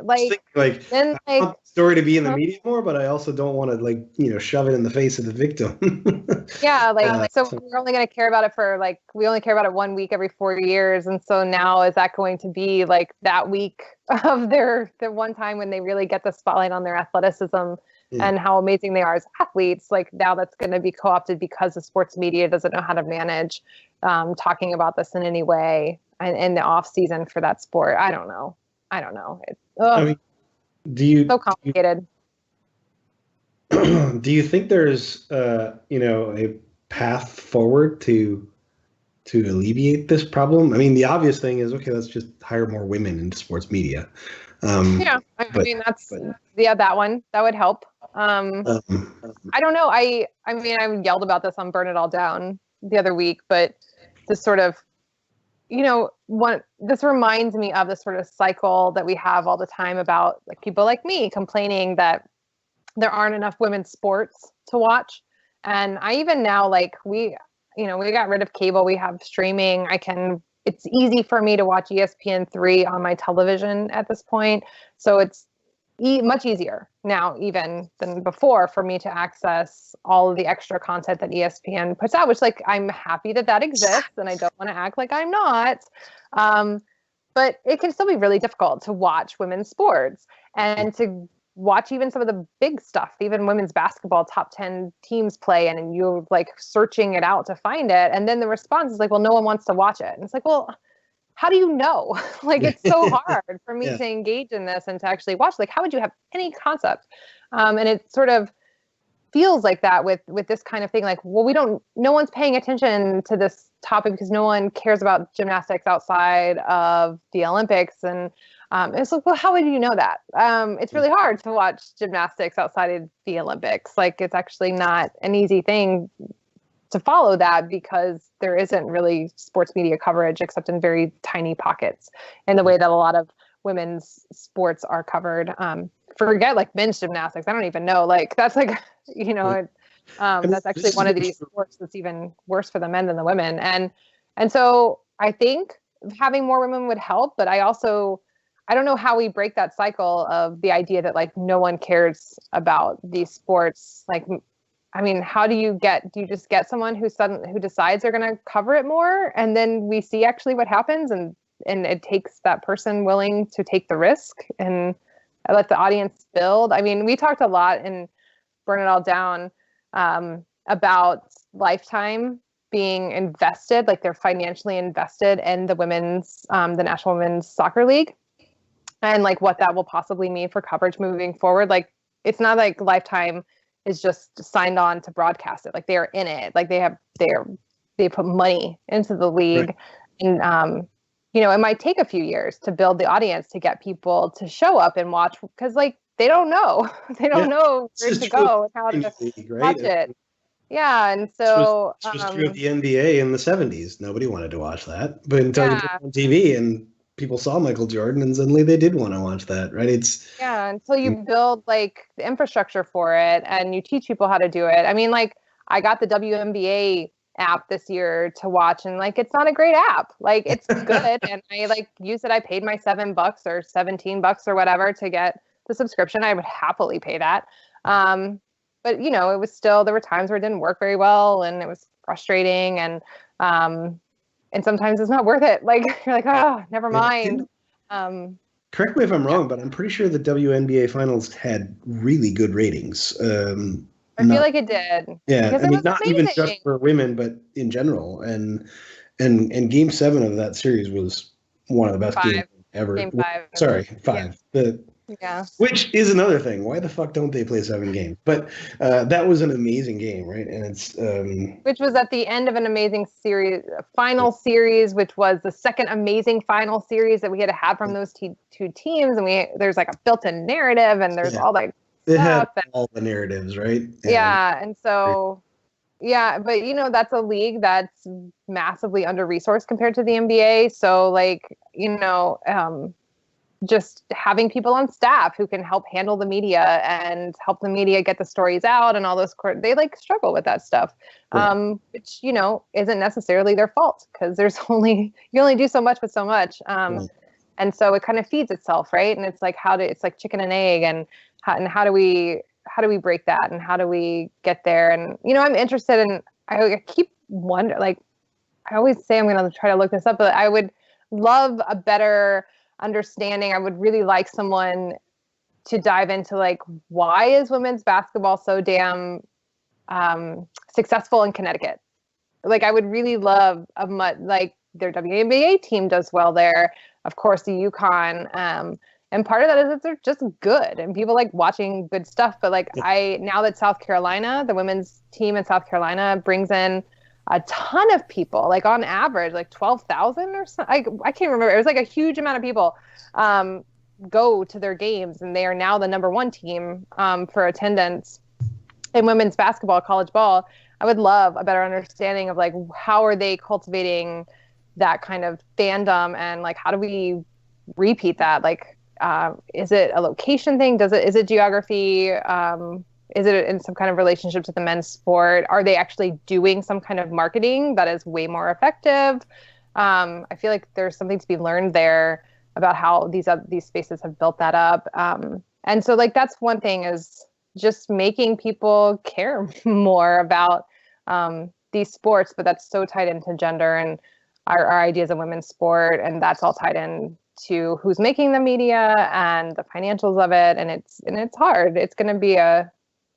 Then I want the story to be in the media more, but I also don't want to shove it in the face of the victim. Yeah, so we're only going to care about it for we only care about it 1 week every 4 years, and so now is that going to be that week of the one time when they really get the spotlight on their athleticism and how amazing they are as athletes? Now that's going to be co-opted because the sports media doesn't know how to manage talking about this in any way and in the off season for that sport. I don't know. It's so complicated. Do you think there's a path forward to alleviate this problem? I mean, the obvious thing is, okay, let's just hire more women into sports media. That one that would help. I don't know. I yelled about this on Burn It All Down the other week, but this sort of, this reminds me of the sort of cycle that we have all the time about people like me complaining that there aren't enough women's sports to watch. And I even now, we got rid of cable, we have streaming. It's easy for me to watch ESPN3 on my television at this point. So it's much easier now even than before for me to access all of the extra content that ESPN puts out, which I'm happy that exists, and I don't want to act like I'm not. But it can still be really difficult to watch women's sports and to watch even some of the big stuff, even women's basketball top 10 teams play, and you're searching it out to find it. And then the response is well, no one wants to watch it. And it's well, how do you know? It's so hard for me to engage in this and to actually watch. How would you have any concept? And it sort of feels like that with this kind of thing. Well, no one's paying attention to this topic because no one cares about gymnastics outside of the Olympics. And it's well, how would you know that? It's really hard to watch gymnastics outside of the Olympics. It's actually not an easy thing to follow that because there isn't really sports media coverage except in very tiny pockets in the way that a lot of women's sports are covered. Forget men's gymnastics. I don't even know. That's that's actually one of these sports that's even worse for the men than the women. And so I think having more women would help, but I don't know how we break that cycle of the idea that no one cares about these sports. How do you just get someone who decides they're going to cover it more, and then we see actually what happens, and it takes that person willing to take the risk and let the audience build. We talked a lot in Burn It All Down about Lifetime being invested, they're financially invested in the National Women's Soccer League, and what that will possibly mean for coverage moving forward. It's not Lifetime is just signed on to broadcast it. They are in it. They put money into the league. Right. And it might take a few years to build the audience to get people to show up and watch, because they don't know. They don't know where to go and how to watch it. Yeah, and so it was true of the NBA in the 70s. Nobody wanted to watch that, but until you put it on TV and people saw Michael Jordan, and suddenly they did want to watch that, right? Until you build the infrastructure for it and you teach people how to do it. I got the WNBA app this year to watch, and it's not a great app. It's good, and I use it. I paid my $7 or $17 or whatever to get the subscription. I would happily pay that. But it was still, there were times where it didn't work very well, and it was frustrating, and sometimes it's not worth it. You're oh, never mind. Correct me if I'm wrong, but I'm pretty sure the WNBA finals had really good ratings. I feel like it did. Yeah, not amazing. Even just for women, but in general. And Game 7 of that series was one of the best games ever. Game 5. Sorry, 5. Yeah. Yeah. Which is another thing. Why the fuck don't they play 7 games? But that was an amazing game, right? And it's which was at the end of an amazing series, final series, which was the second amazing final series that we had to have from those two teams. And there's like a built-in narrative, and there's all that it had stuff. all the narratives, right? And so. Yeah, but that's a league that's massively under-resourced compared to the NBA. So just having people on staff who can help handle the media and help the media get the stories out and all those, they struggle with that stuff, which, isn't necessarily their fault, because you only do so much with so much. And so it kind of feeds itself, right? And it's like, it's like chicken and egg, and how do we break that, and how do we get there? And I'm interested in, I keep wondering, like, I always say I'm going to try to look this up, but I would love a better understanding. I would really like someone to dive into, like, why is women's basketball so damn successful in Connecticut? Like, I would really love like their WNBA team does well there. Of course, the UConn. And part of that is that they're just good, and people like watching good stuff. But like now that South Carolina, the women's team in South Carolina, brings in a ton of people, like on average, like 12,000 or something. I can't remember. It was like a huge amount of people go to their games, and they are now the number 1 team for attendance in women's basketball, college ball. I would love a better understanding of, like, how are they cultivating that kind of fandom, and like, how do we repeat that? Like, is it a location thing? Is it geography? Is it in some kind of relationship to the men's sport? Are they actually doing some kind of marketing that is way more effective? I feel like there's something to be learned there about how these spaces have built that up. And so, like, that's one thing, is just making people care more about these sports, but that's so tied into gender and our ideas of women's sport, and that's all tied in to who's making the media and the financials of it, and it's hard. It's going to be a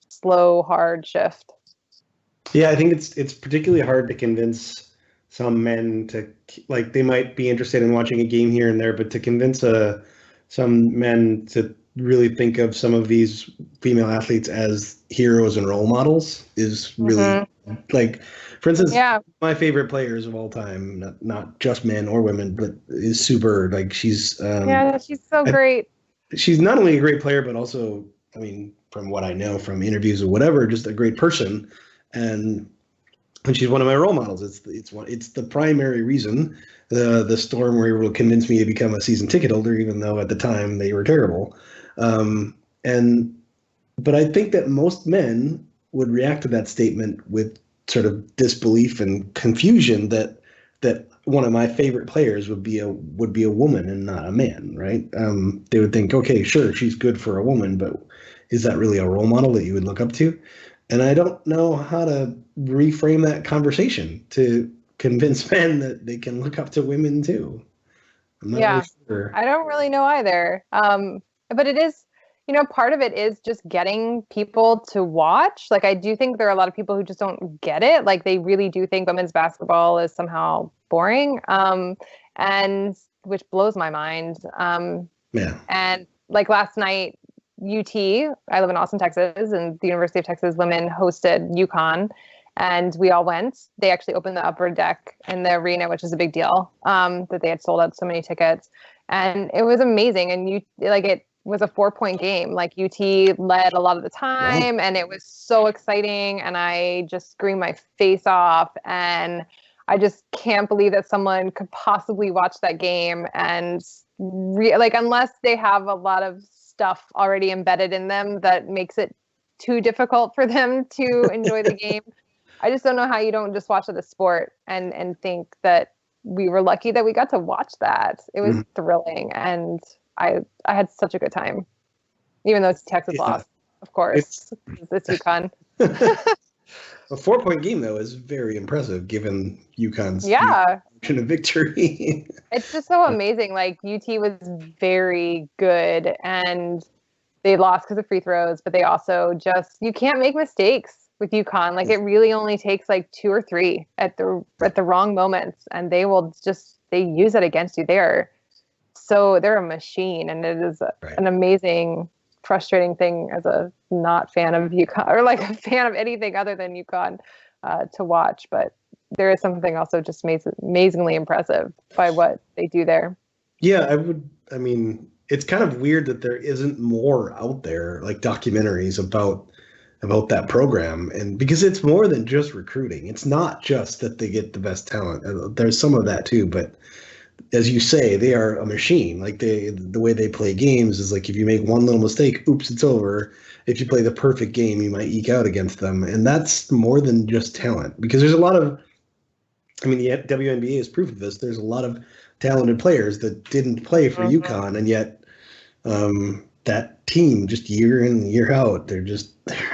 slow, hard shift. Yeah, I think it's particularly hard to convince some men to, like, they might be interested in watching a game here and there, but to convince some men to really think of some of these female athletes as heroes and role models is really like, for instance, my favorite players of all time, not just men or women, but is Super. Like, she's she's so great. She's not only a great player, but also, I mean, from what I know from interviews or whatever, just a great person, and she's one of my role models. It's the primary reason the Storm were able to convince me to become a season ticket holder, even though at the time they were terrible. But I think that most men would react to that statement with sort of disbelief and confusion that one of my favorite players would be a woman and not a man, right? They would think, okay, sure, she's good for a woman, but is that really a role model that you would look up to? And I don't know how to reframe that conversation to convince men that they can look up to women too. I'm not really sure. I don't really know either. But it is, part of it is just getting people to watch. Like, I do think there are a lot of people who just don't get it. Like, they really do think women's basketball is somehow boring, and which blows my mind. And like last night, UT, I live in Austin, Texas, and the University of Texas women hosted UConn, and we all went. They actually opened the upper deck in the arena, which is a big deal, that they had sold out so many tickets. And it was amazing. And it was a 4-point game. Like, UT led a lot of the time, and it was so exciting. And I just screamed my face off. And I just can't believe that someone could possibly watch that game and unless they have a lot of stuff already embedded in them that makes it too difficult for them to enjoy the game. I just don't know how you don't just watch it as sport and think that we were lucky that we got to watch that. It was thrilling, and I had such a good time, even though it's Texas lost, of course. It's UConn. A 4-point game, though, is very impressive given UConn's of victory. It's just so amazing. Like, UT was very good, and they lost because of free throws, but they also you can't make mistakes with UConn. Like, it really only takes like 2 or 3 at the wrong moments, and they use it against you. They are they're a machine, and it is an amazing, frustrating thing as a not fan of UConn, or like a fan of anything other than UConn, to watch. But there is something also just amazingly impressive by what they do there. Yeah, I mean, it's kind of weird that there isn't more out there, like documentaries about that program, and because it's more than just recruiting. It's not just that they get the best talent. There's some of that too, but as you say, they are a machine. Like the way they play games is like, if you make one little mistake, oops, it's over. If you play the perfect game, you might eke out against them, and that's more than just talent. Because there's a lot of, I mean, the WNBA is proof of this. There's a lot of talented players that didn't play for UConn, and yet that team, just year in, year out, they're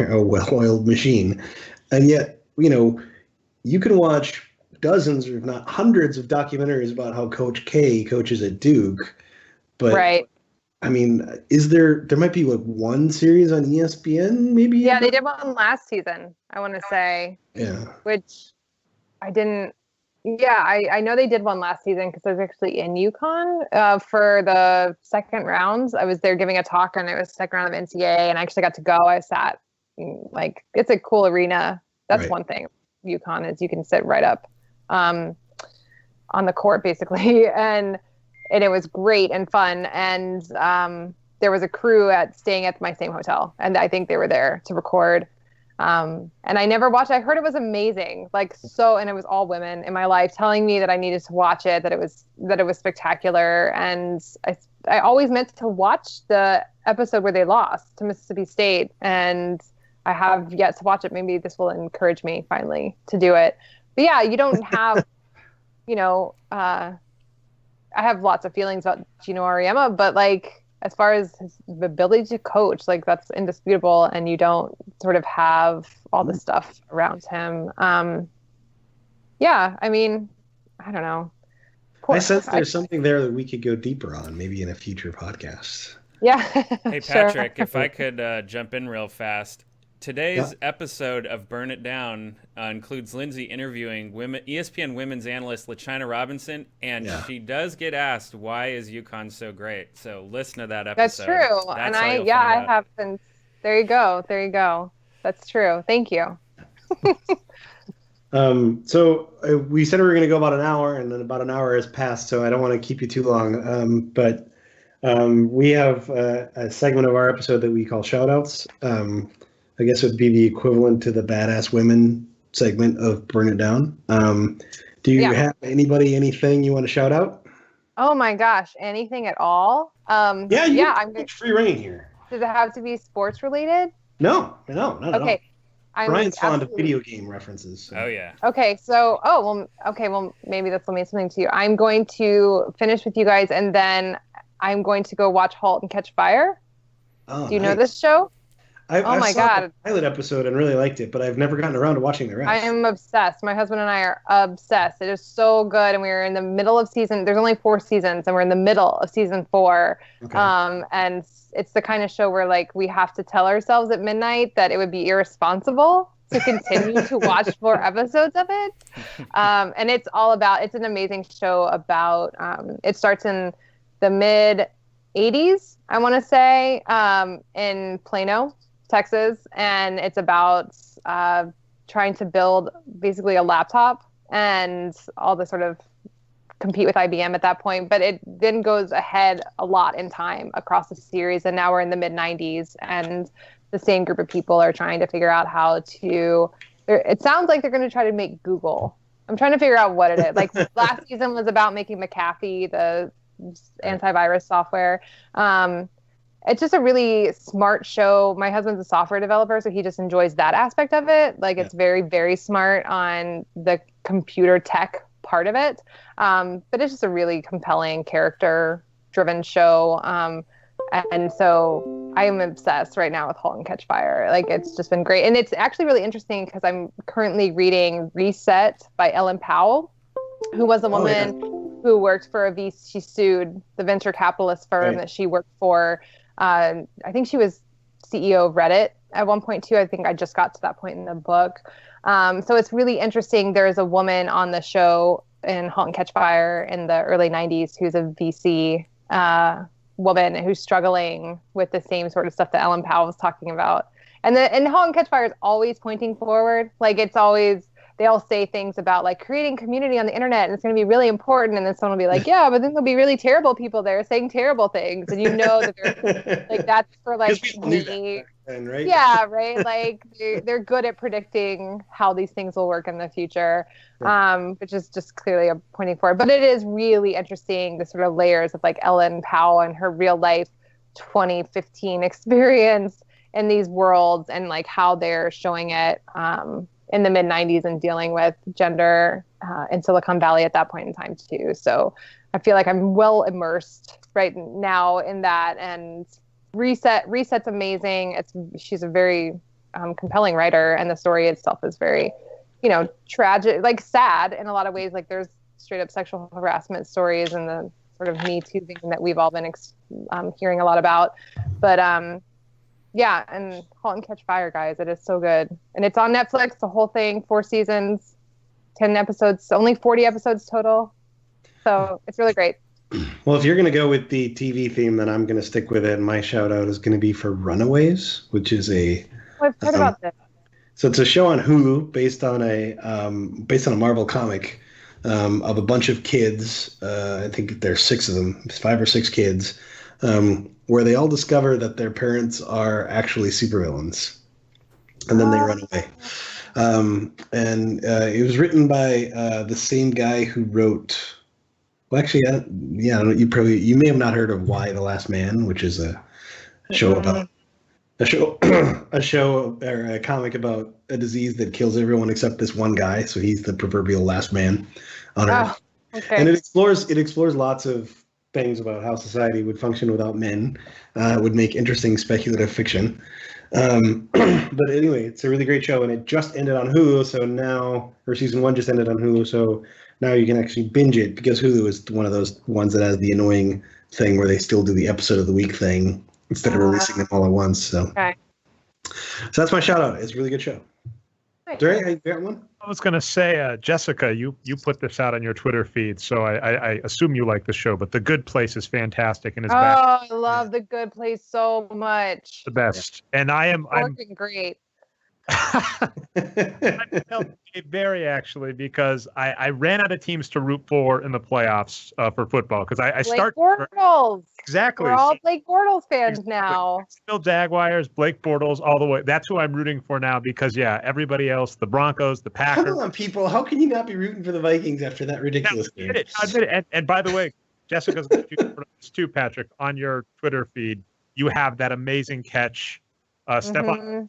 a well-oiled machine. And yet, you can watch dozens, or if not hundreds, of documentaries about how Coach K coaches at Duke. But right. I mean, there might be like one series on ESPN, maybe? Yeah, they did one last season, I want to say. Yeah. Which I didn't. Yeah, I know they did one last season because I was actually in UConn for the second rounds. I was there giving a talk, and it was the second round of NCAA, and I actually got to go. I sat, it's a cool arena. That's one thing. UConn is you can sit right up on the court, basically, and it was great and fun. And there was a crew staying at my same hotel, and I think they were there to record. And I never watched. I heard it was amazing, and it was all women in my life telling me that I needed to watch it, that it was spectacular. And I always meant to watch the episode where they lost to Mississippi State, and I have yet to watch it. Maybe this will encourage me finally to do it. But yeah, you don't have, I have lots of feelings about Gino Auriemma, but as far as his ability to coach, that's indisputable, and you don't sort of have all the stuff around him. Yeah, I mean, I don't know. I sense there's something there that we could go deeper on, maybe in a future podcast. Yeah. Hey, Patrick, if I could jump in real fast. Today's episode of Burn It Down includes Lindsay interviewing ESPN women's analyst LaChina Robinson, and she does get asked, why is UConn so great? So listen to that episode. That's true. That's I have been. There you go. That's true. Thank you. So we said we were going to go about an hour, and then about an hour has passed, so I don't want to keep you too long. But we have a segment of our episode that we call Shoutouts. I guess it would be the equivalent to the Badass Women segment of Burn It Down. Do you have anything you want to shout out? Oh my gosh, anything at all? I'm free reign here. Does it have to be sports related? No, not at all. Okay. Brian's fond of video game references. So. Oh yeah. Okay, so maybe this will mean something to you. I'm going to finish with you guys, and then I'm going to go watch *Halt and Catch Fire*. Oh, do you know this show? I saw the pilot episode and really liked it, but I've never gotten around to watching the rest. I am obsessed. My husband and I are obsessed. It is so good, and we're in the middle of there's only 4 seasons, and we're in the middle of season 4. Okay. And it's the kind of show where we have to tell ourselves at midnight that it would be irresponsible to continue to watch 4 episodes of it. And it's an amazing show about, it starts in the mid 80s, I want to say, in Plano, Texas, and it's about trying to build basically a laptop and all the sort of compete with IBM at that point. But it then goes ahead a lot in time across the series, and now we're in the mid 90s, and the same group of people are trying to figure out how to. It sounds like they're going to try to make Google. I'm trying to figure out what it is. Last season was about making McAfee, the antivirus software. It's just a really smart show. My husband's a software developer, so he just enjoys that aspect of it. It's very, very smart on the computer tech part of it. But it's just a really compelling, character-driven show. And so I am obsessed right now with *Halt and Catch Fire*. It's just been great. And it's actually really interesting because I'm currently reading *Reset* by Ellen Powell, who was a woman who worked for she sued the venture capitalist firm that she worked for. I think she was CEO of Reddit at one point too. I think I just got to that point in the book. So it's really interesting. There's a woman on the show in *Halt and Catch Fire* in the early 90s who's a VC woman who's struggling with the same sort of stuff that Ellen Powell was talking about. And Halt and Catch Fire is always pointing forward. Like, it's always, they all say things about like creating community on the internet and it's going to be really important. And then someone will be like, yeah, but then there'll be really terrible people there saying terrible things. And you know that they're like, that's for like me. Then, right? Yeah, right. Like they're good at predicting how these things will work in the future, which is just clearly a pointing forward. But it is really interesting, the sort of layers of like Ellen Powell and her real life 2015 experience in these worlds and like how they're showing it in the mid 90s and dealing with gender in Silicon Valley at that point in time too. So I feel like I'm well immersed right now in that. And Reset's amazing. She's a very compelling writer, and the story itself is very, tragic, like sad in a lot of ways. Like there's straight up sexual harassment stories and the sort of Me Too thing that we've all been hearing a lot about. But yeah, and Halt and Catch Fire, guys, it is so good. And it's on Netflix, the whole thing, 4 seasons, 10 episodes, only 40 episodes total. So it's really great. Well, if you're going to go with the TV theme, then I'm going to stick with it. My shout out is going to be for Runaways, which is I've heard about this. So it's a show on Hulu based on a Marvel comic of a bunch of kids. I think there's 6 of them, 5 or 6 kids, where they all discover that their parents are actually supervillains, and then they run away. And it was written by the same guy who wrote. Well, actually, you may have not heard of Why the Last Man, which is a show about a comic about a disease that kills everyone except this one guy. So he's the proverbial last man on Earth. Okay. And it explores lots of things about how society would function without men. Would make interesting speculative fiction. But anyway, it's a really great show, and it just ended on Hulu. So now, or season 1 just ended on Hulu. So now you can actually binge it, because Hulu is one of those ones that has the annoying thing where they still do the episode of the week thing instead of releasing them all at once. So that's my shout out. It's a really good show. Dre, you got one? I was going to say, Jessica, you put this out on your Twitter feed, so I assume you like the show, but The Good Place is fantastic and is back. I love The Good Place so much. The best. And I'm great. I felt very actually, because I ran out of teams to root for in the playoffs for football, because I start Bortles. Exactly. We're all Blake Bortles fans now. Still Jaguars, Blake Bortles, all the way. That's who I'm rooting for now, because everybody else, the Broncos, the Packers. Come on, people! How can you not be rooting for the Vikings after that ridiculous game? I admit it. And by the way, Jessica's too, Patrick, on your Twitter feed, you have that amazing catch, Stephon.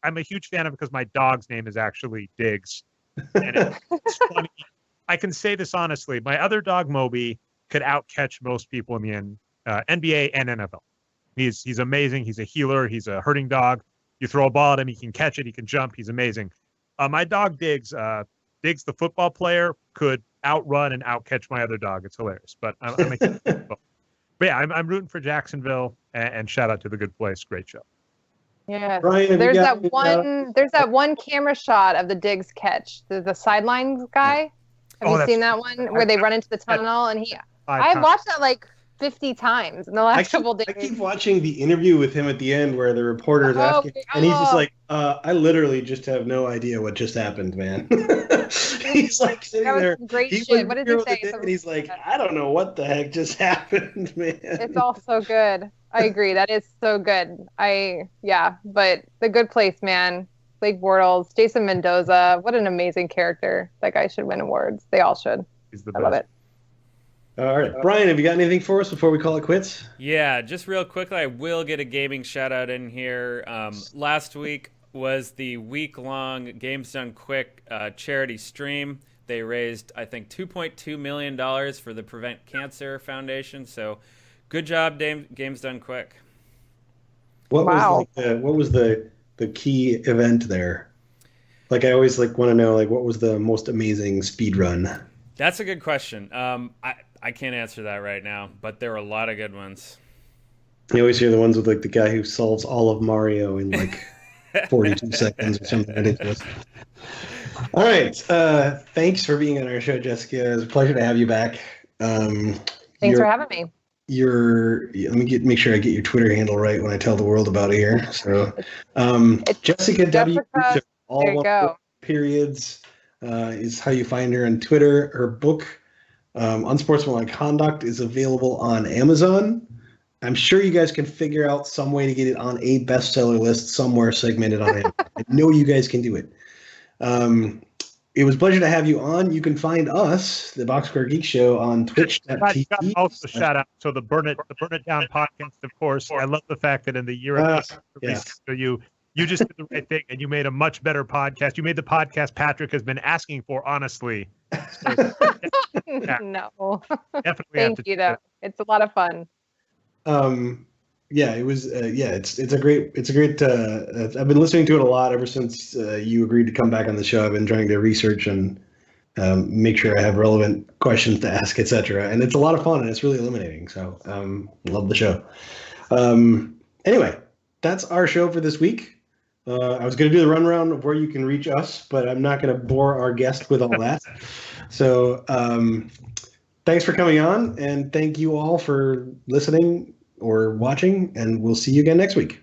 I'm a huge fan of it because my dog's name is actually Diggs. And it's funny. I can say this honestly. My other dog, Moby, could outcatch most people in the NBA and NFL. He's amazing. He's a healer. He's a herding dog. You throw a ball at him, he can catch it. He can jump. He's amazing. My dog, Diggs, the football player, could outrun and outcatch my other dog. It's hilarious. But I'm a huge fan. But yeah, I'm rooting for Jacksonville, and shout out to The Good Place. Great show. Yeah, Brian, there's that one camera shot of the Diggs catch, the sidelines guy. Have you seen that one where they run into the tunnel and I've watched that like 50 times in the last couple days. I keep watching the interview with him at the end where the reporter is asking, and he's just like, I literally just have no idea what just happened, man. He's like sitting there. Great shit. What did he say? And he's like, I don't know what the heck just happened, man. It's all so good. I agree. That is so good. But The Good Place, man. Blake Bortles, Jason Mendoza. What an amazing character. That guy should win awards. They all should. He's the best. I love it. All right. Brian, have you got anything for us before we call it quits? Yeah, just real quickly, I will get a gaming shout out in here. Last week was the week-long Games Done Quick charity stream. They raised, I think, $2.2 million for the Prevent Cancer Foundation. So good job, Games Done Quick. What was the key event there? Like, I always want to know, what was the most amazing speed run? That's a good question. I can't answer that right now, but there were a lot of good ones. You always hear the ones with the guy who solves all of Mario in 42 seconds or something ridiculous. All right. Thanks for being on our show, Jessica. It was a pleasure to have you back. Thanks for having me. Let me make sure I get your Twitter handle right when I tell the world about it here. So, Jessica W. All there you go. Periods is how you find her on Twitter. Her book, Unsportsmanlike Conduct, is available on Amazon. I'm sure you guys can figure out some way to get it on a bestseller list somewhere segmented on Amazon. I know you guys can do it. It was a pleasure to have you on. You can find us, the Boxscore Geek Show, on Twitch.tv. Also, shout out. So the Burn It Down podcast, of course. I love the fact that in the year of so you just did the right thing and you made a much better podcast. You made the podcast Patrick has been asking for, honestly. So, No. Definitely. Thank you, though. It's a lot of fun. Yeah, it was. It's a great. I've been listening to it a lot ever since you agreed to come back on the show. I've been trying to research and make sure I have relevant questions to ask, etc. And it's a lot of fun and it's really illuminating. So love the show. Anyway, that's our show for this week. I was going to do the rundown of where you can reach us, but I'm not going to bore our guest with all that. So thanks for coming on, and thank you all for listening or watching, and we'll see you again next week.